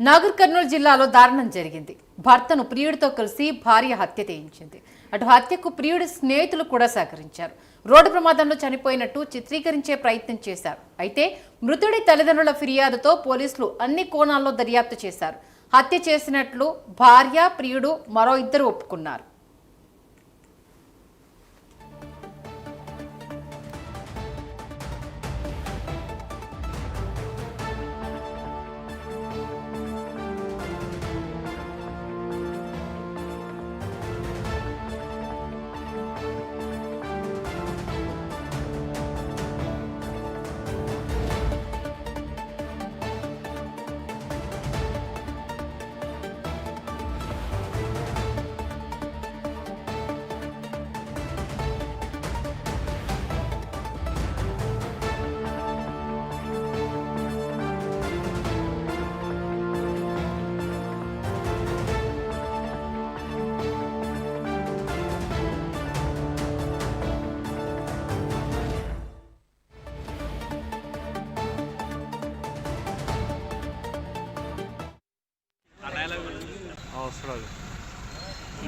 నాగర్ కర్నూలు జిల్లాలో దారుణం జరిగింది. భర్తను ప్రియుడితో కలిసి భార్య హత్య చేయించింది. అటు హత్యకు ప్రియుడి స్నేహితులు కూడా సహకరించారు. రోడ్డు ప్రమాదంలో చనిపోయినట్టు చిత్రీకరించే ప్రయత్నం చేశారు. అయితే మృతుడి తల్లిదండ్రుల ఫిర్యాదుతో పోలీసులు అన్ని కోణాల్లో దర్యాప్తు చేశారు. హత్య చేసినట్లు భార్య, ప్రియుడు మరో ఇద్దరు ఒప్పుకున్నారు.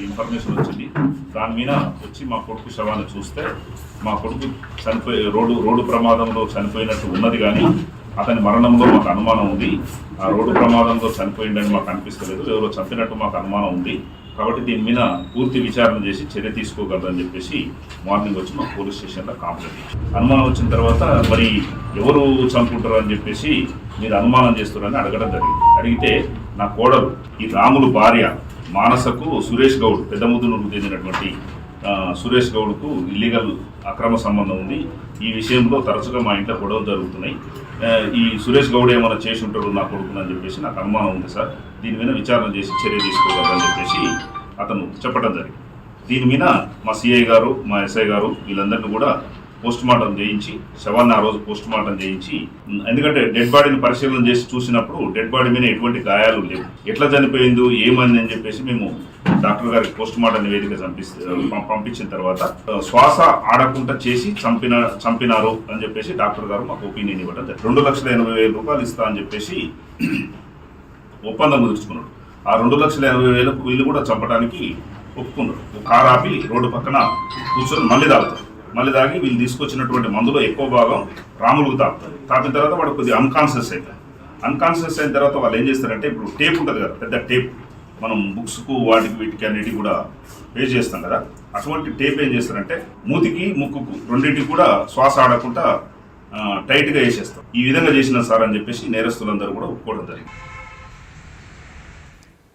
ఇన్ఫర్మేషన్ వచ్చింది. దాని మీద వచ్చి మా కొడుకు శవాన్ని చూస్తే మా కొడుకు రోడ్డు ప్రమాదంలో చనిపోయినట్టు ఉన్నది, కానీ అతని మరణంలో మాకు అనుమానం ఉంది. ఆ రోడ్డు ప్రమాదంలో చనిపోయిందని మాకు అనిపిస్తలేదు, ఎవరో చంపినట్టు మాకు అనుమానం ఉంది. కాబట్టి దీని మీద పూర్తి విచారణ చేసి చర్య తీసుకోగలరని చెప్పేసి మార్నింగ్ వచ్చి మా పోలీస్ స్టేషన్లో కంప్లైంట్ ఇచ్చారు. అనుమానం వచ్చిన తర్వాత మరి ఎవరు చంపుకుంటారు అని చెప్పేసి మీరు అనుమానం చేస్తున్నారని అడగడం జరిగింది. అడిగితే నా కోడలు ఈ రాములు భార్య మానసకు సురేష్ గౌడ్, పెద్దముద్దునూరుకు చెందినటువంటి సురేష్ గౌడ్కు ఇల్లీగల్ అక్రమ సంబంధం ఉంది. ఈ విషయంలో తరచుగా మా ఇంట్లో గొడవలు జరుగుతున్నాయి. ఈ సురేష్ గౌడ్ ఏమైనా చేసి ఉంటాడు నా కొడుకునని చెప్పేసి నాకు అనుమానం ఉంది సార్, దీని మీద విచారణ చేసి చర్య తీసుకోగలరని చెప్పేసి అతను చెప్పడం జరిగింది. దీని మీద మా సిఐ గారు, మా ఎస్ఐ గారు వీళ్ళందరినీ కూడా పోస్ట్ మార్టం చేయించి శవాన్ని ఆ రోజు పోస్ట్ మార్టం చేయించి, ఎందుకంటే డెడ్ బాడీని పరిశీలన చేసి చూసినప్పుడు డెడ్ బాడీ మీద ఎటువంటి గాయాలు లేవు. ఎట్లా చనిపోయిందో ఏమైంది అని చెప్పేసి మేము డాక్టర్ గారికి పోస్ట్ మార్టం నివేదిక పంపించిన తర్వాత శ్వాస ఆడకుండా చేసి చంపినారు అని చెప్పేసి డాక్టర్ గారు మాకు ఒపీనియన్ ఇవ్వడం జరిగింది. 2,80,000 ఇస్తా అని చెప్పేసి ఒప్పందం కుదుర్చుకున్నాడు. ఆ 2,80,000 వీళ్ళు కూడా చంపడానికి ఒప్పుకున్నాడు. కారు ఆపి రోడ్డు పక్కన కూర్చొని మళ్ళీ తాగుతారు. మళ్ళీ తాగి వీళ్ళు తీసుకొచ్చినటువంటి మందులో ఎక్కువ భాగం రాములకు తాగుతారు. తాగిన తర్వాత వాడు కొద్దిగా అన్కాన్షియస్ అవుతారు. అన్కాన్షియస్ అయిన తర్వాత వాళ్ళు ఏం చేస్తారంటే, ఇప్పుడు టేప్ ఉంటుంది కదా, పెద్ద టేప్, మనం బుక్స్కు వాటికి వీటికి అన్నిటికి కూడా పే చేస్తాం కదా, అటువంటి టేప్ ఏం చేస్తారంటే మూతికి ముక్కుకు రెండింటికి కూడా శ్వాస ఆడకుండా టైట్గా వేసేస్తాం. ఈ విధంగా చేసిన సార్ అని చెప్పేసి నేరస్తులందరూ కూడా ఒప్పుకోవడం జరిగింది.